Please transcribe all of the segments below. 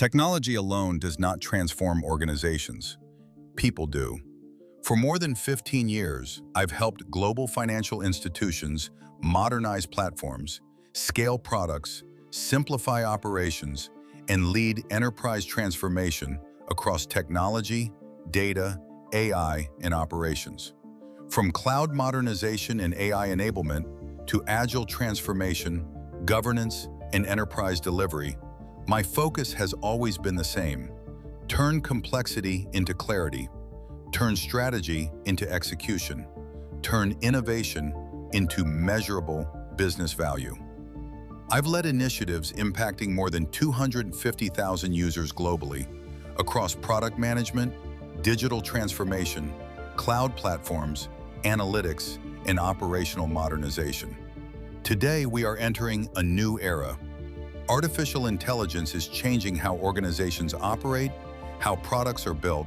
Technology alone does not transform organizations. People do. For more than 15 years, I've helped global financial institutions modernize platforms, scale products, simplify operations, and lead enterprise transformation across technology, data, AI, and operations. From cloud modernization and AI enablement to agile transformation, governance, and enterprise delivery, my focus has always been the same: turn complexity into clarity, turn strategy into execution, turn innovation into measurable business value. I've led initiatives impacting more than 250,000 users globally across product management, digital transformation, cloud platforms, analytics, and operational modernization. Today, we are entering a new era. Artificial intelligence is changing how organizations operate, how products are built,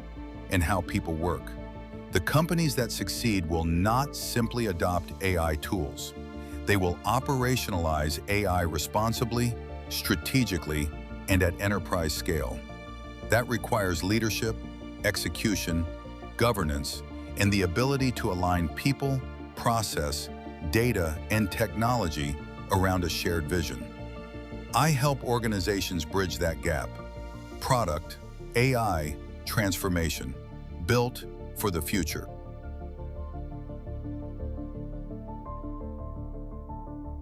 and how people work. The companies that succeed will not simply adopt AI tools. They will operationalize AI responsibly, strategically, and at enterprise scale. That requires leadership, execution, governance, and the ability to align people, process, data, and technology around a shared vision. I help organizations bridge that gap. Product, AI, transformation, built for the future.